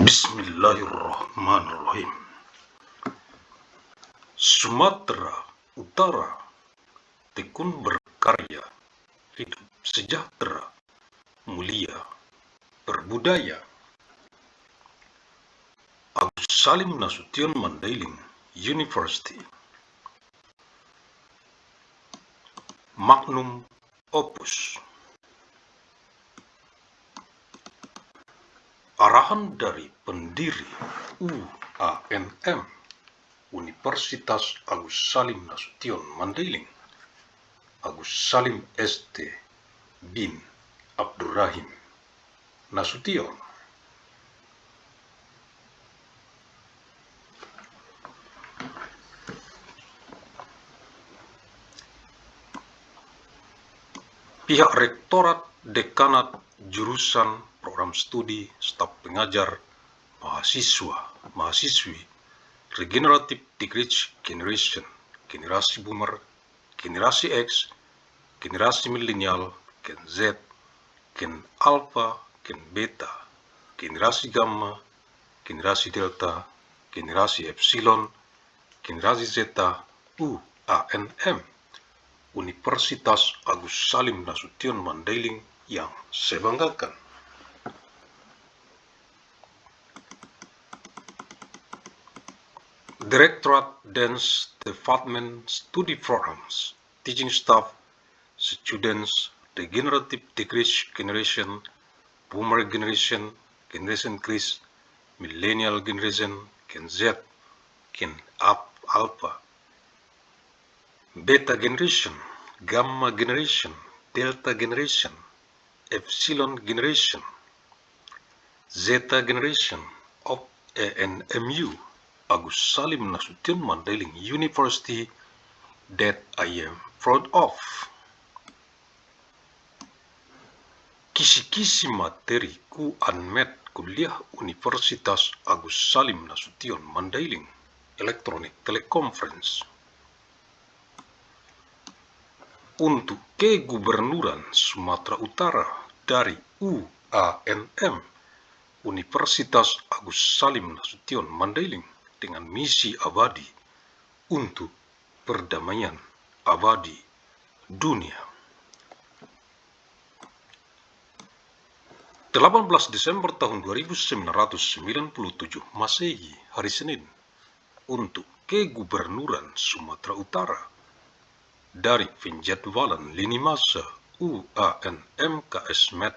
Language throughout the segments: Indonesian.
Bismillahirrahmanirrahim. Sumatera Utara, tekun berkarya, hidup sejahtera, mulia, berbudaya. Agus Salim Nasution Mandailing University. Magnum Opus. Arahan dari pendiri UANM, Universitas Agus Salim Nasution Mandailing, Agus Salim ST bin Abdurrahim Nasution. Pihak Rektorat, Dekanat, Jurusan, Program Studi, Staf Pengajar, Mahasiswa, Regenerative Decrease Generation, Generasi Boomer, Generasi X, Generasi Milenial, Gen Z, Gen Alpha, Gen Beta, Generasi Gamma, Generasi Delta, Generasi Epsilon, Generasi Zeta, UANM, Universitas Agus Salim Nasution Mandailing yang saya banggakan. Directorate, Dance Department, Study Programs, Teaching Staff, Students, Regenerative Decrease Generation, Boomer Generation, Generation X, Millennial Generation, Gen Z, Gen Alpha, Beta Generation, Gamma Generation, Delta Generation, Epsilon Generation, Zeta Generation of ANMU, Agus Salim Nasution Mandailing University, that I am proud of. Kisi-kisi materi ku Unmet Kuliah Universitas Agus Salim Nasution Mandailing, Electronic Teleconference. Untuk Kegubernuran Sumatera Utara dari UANM, Universitas Agus Salim Nasution Mandailing, dengan misi abadi untuk perdamaian abadi dunia. 18 Desember tahun 1997 Masehi, hari Senin, untuk Kegubernuran Sumatera Utara dari penjadwalan lini masa UANM KSMed,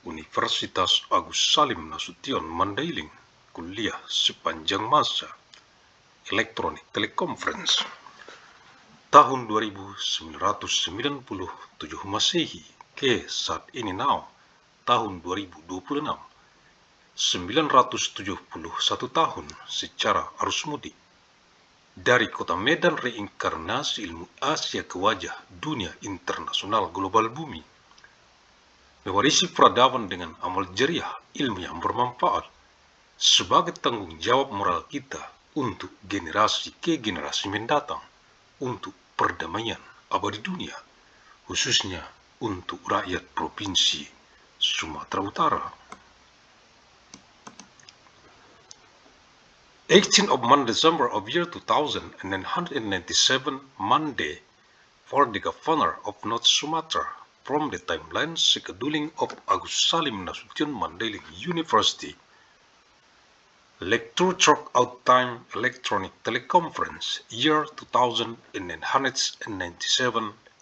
Universitas Agus Salim Nasution Mandailing, kuliah sepanjang masa, Electronic Teleconference, tahun 1997 Masehi ke saat ini tahun 2026, 971 tahun secara arus mudik. Dari kota Medan reinkarnasi ilmu Asia ke wajah dunia internasional global bumi, mewarisi peradaban dengan amal jariah ilmu yang bermanfaat sebagai tanggung jawab moral kita untuk generasi ke generasi mendatang, untuk perdamaian abadi dunia, khususnya untuk rakyat Provinsi Sumatera Utara. 18 of Monday, December of year 2997, Monday, for the Governor of North Sumatra, from the timeline scheduling of Agus Salim Nasution Mandailing University. Lecture Chalk Out Time Electronic Teleconference, year 2997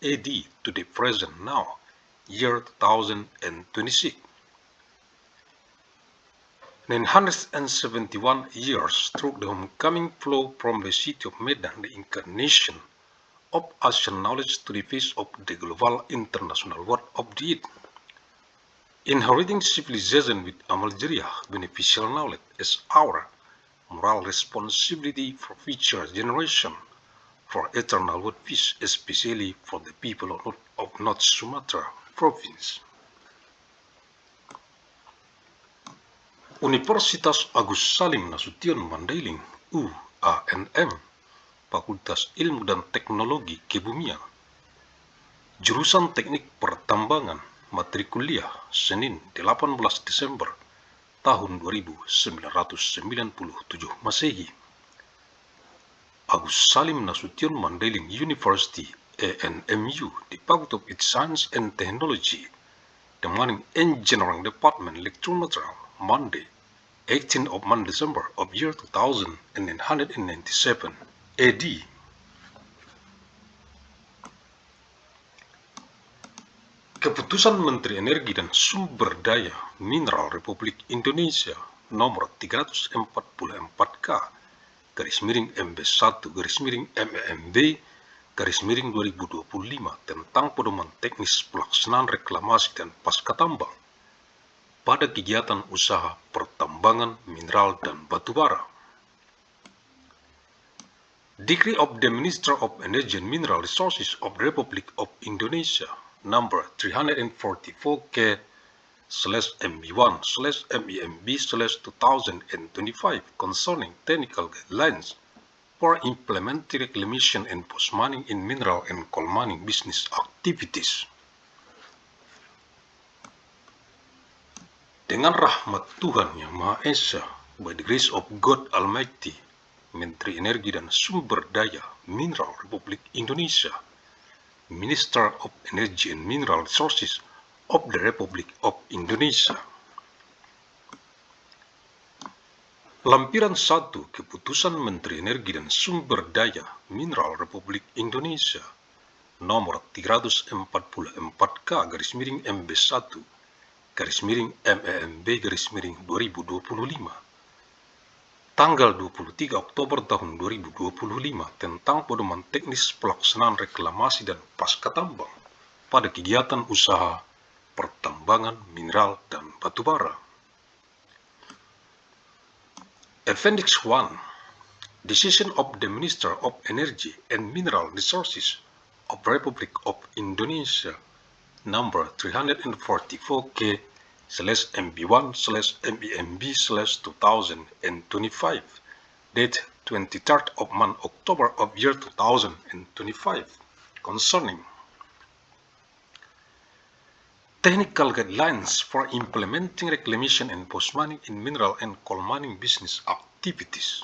AD to the present now, year 2026. 971 years through the homecoming flow from the city of Medan, the incarnation of Asian knowledge to the face of the global international world of the Earth. Inheriting civilization with amal jariah, beneficial knowledge as our moral responsibility for future generation, for eternal world peace, especially for the people of North Sumatra province. Universitas Agus Salim Nasution Mandailing UANM, Fakultas Ilmu dan Teknologi Kebumian, Jurusan Teknik Pertambangan, materi kuliah Senin 18 Desember tahun 2997 Masehi. Agus Salim Nasution Mandailing University ANMU, Department of Science and Technology, the Mining Engineering Department Lecture Material, Monday, 18th of December of year 2997 AD. Keputusan Menteri Energi dan Sumber Daya Mineral Republik Indonesia nomor 344K /MB1/MEMB/2025 tentang pedoman teknis pelaksanaan reklamasi dan pasca tambang pada kegiatan usaha pertambangan mineral dan batubara. Decree of the Minister of Energy and Mineral Resources of the Republic of Indonesia number 344/MB1/MEMB/2025 concerning technical guidelines for implementing reclamation and post-mining in mineral and coal mining business activities. Dengan rahmat Tuhan Yang Maha Esa, by the grace of God Almighty, Menteri Energi dan Sumber Daya Mineral Republik Indonesia, Minister of Energy and Mineral Resources of the Republic of Indonesia. Lampiran 1 Keputusan Menteri Energi dan Sumber Daya Mineral Republik Indonesia nomor 344/MB1/MEMB/2025 tanggal 23 Oktober tahun 2025 tentang pedoman teknis pelaksanaan reklamasi dan pasca tambang pada kegiatan usaha pertambangan mineral dan batubara. Appendix 1 Decision of the Minister of Energy and Mineral Resources of the Republic of Indonesia number 344/MB1/MEMB/2025 date 23rd of October of year 2025 concerning technical guidelines for implementing reclamation and post-mining in mineral and coal mining business activities.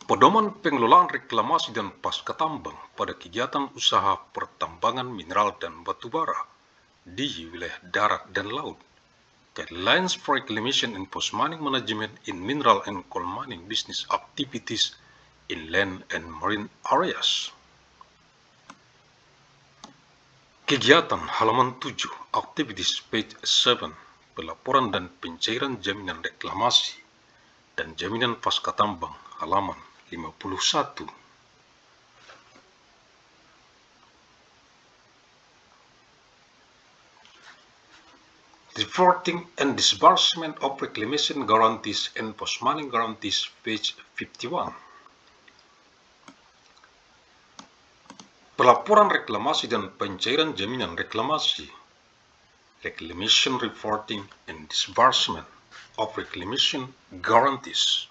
Pedoman pengelolaan reklamasi dan pasca tambang pada kegiatan usaha pertambangan mineral dan batubara di wilayah darat dan laut. Guidelines for reclamation and post-mining management in mineral and coal mining business activities in land and marine areas. Kegiatan halaman 7, Activities page 7, pelaporan dan pencairan jaminan reklamasi dan jaminan pasca tambang halaman 51. Reporting and disbursement of reclamation guarantees and post-mining guarantees page 51. Pelaporan reklamasi dan pencairan jaminan reklamasi. Reclamation reporting and disbursement of reclamation guarantees.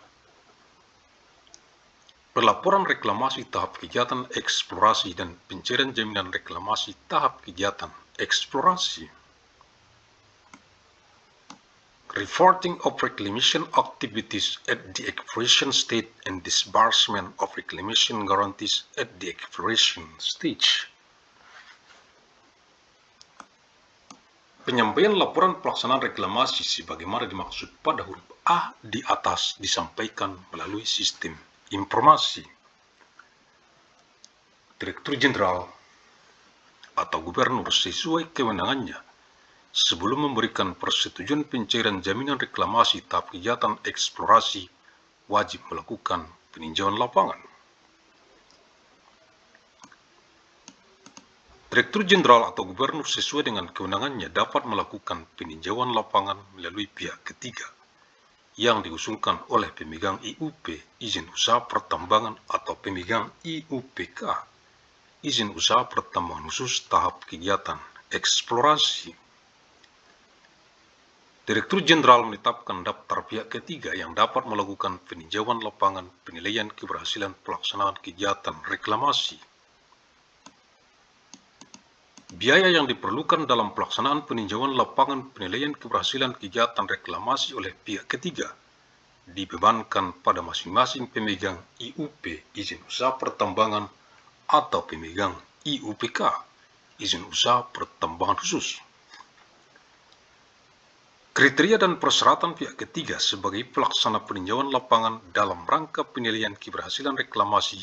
Pelaporan reklamasi tahap kegiatan eksplorasi dan pencairan jaminan reklamasi tahap kegiatan eksplorasi. Reporting of reclamation activities at the exploration state and disbursement of reclamation guarantees at the exploration stage. Penyampaian laporan pelaksanaan reklamasi sebagaimana dimaksud pada huruf A di atas disampaikan melalui sistem informasi. Direktur Jenderal atau Gubernur sesuai kewenangannya sebelum memberikan persetujuan pencairan jaminan reklamasi tahap kegiatan eksplorasi wajib melakukan peninjauan lapangan. Direktur Jenderal atau Gubernur sesuai dengan kewenangannya dapat melakukan peninjauan lapangan melalui pihak ketiga yang diusulkan oleh pemegang IUP izin usaha pertambangan atau pemegang IUPK izin usaha pertambangan khusus tahap kegiatan eksplorasi. Direktur Jenderal menetapkan daftar pihak ketiga yang dapat melakukan peninjauan lapangan penilaian keberhasilan pelaksanaan kegiatan reklamasi. Biaya yang diperlukan dalam pelaksanaan peninjauan lapangan penilaian keberhasilan kegiatan reklamasi oleh pihak ketiga dibebankan pada masing-masing pemegang IUP izin usaha pertambangan atau pemegang IUPK izin usaha pertambangan khusus. Kriteria dan persyaratan pihak ketiga sebagai pelaksana peninjauan lapangan dalam rangka penilaian keberhasilan reklamasi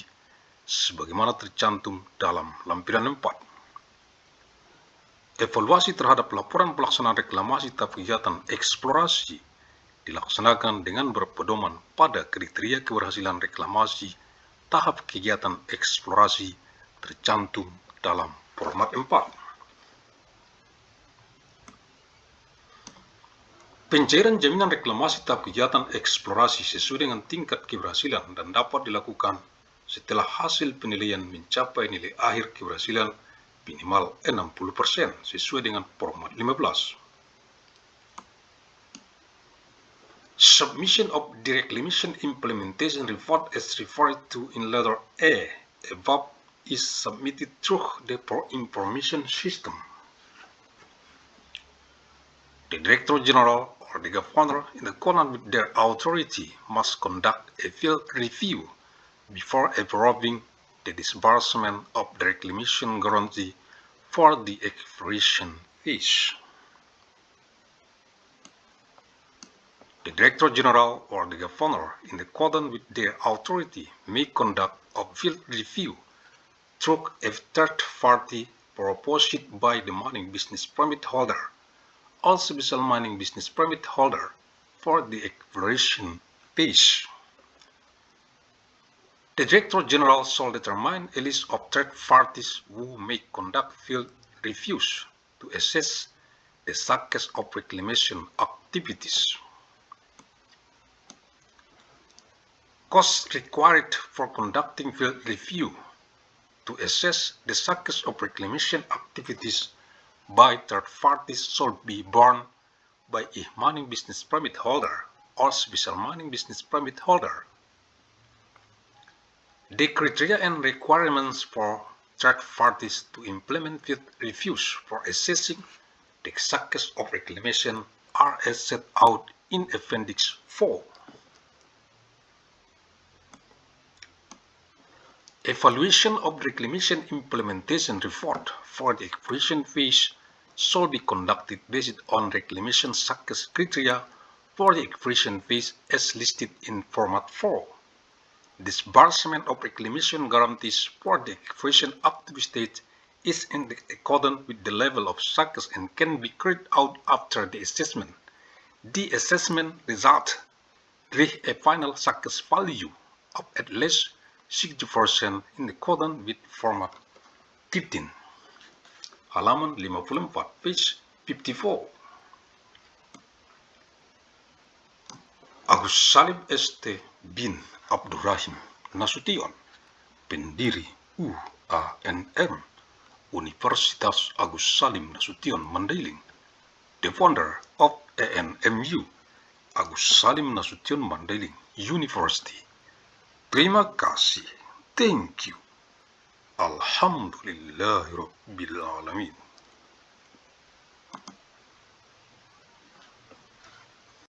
sebagaimana tercantum dalam lampiran 4. Evaluasi terhadap laporan pelaksanaan reklamasi tahap kegiatan eksplorasi dilaksanakan dengan berpedoman pada kriteria keberhasilan reklamasi tahap kegiatan eksplorasi tercantum dalam format 4. Pencairan jaminan reklamasi tahap kegiatan eksplorasi sesuai dengan tingkat keberhasilan dan dapat dilakukan setelah hasil penilaian mencapai nilai akhir keberhasilan minimal 60% sesuai dengan format 15. Submission of the Reclamation Implementation Report as referred to in letter A above is submitted through the information system. The Director General or the Governor, in accordance with their authority, must conduct a field review before approving the disbursement of the reclamation guarantee for the exploration phase. The Director General or the Governor, in accordance with their authority, may conduct a field review through a third party proposed by the mining business permit holder or special mining business permit holder for the exploration phase. The Director General shall determine a list of third parties who may conduct field reviews to assess the success of reclamation activities. Costs required for conducting field review to assess the success of reclamation activities by third parties shall be borne by a mining business permit holder or special mining business permit holder. The criteria and requirements for third parties to implement field reviews for assessing the success of reclamation are as set out in Appendix 4. Evaluation of the reclamation implementation report for the exploration phase shall be conducted based on reclamation success criteria for the exploration phase as listed in format 4. Disbursement of reclamation guarantees for the exploration activity stage is in accordance with the level of success and can be carried out after the assessment. The assessment result reach a final success value of at least 60% in accordance with format 15. Halaman 54, page 54. Agus Salim St. bin Abdurrahim Nasution, pendiri UANM, Universitas Agus Salim Nasution Mandailing, the founder of ANMU, Agus Salim Nasution Mandailing University. Terima kasih. Thank you. Alhamdulillahirabbil alamin.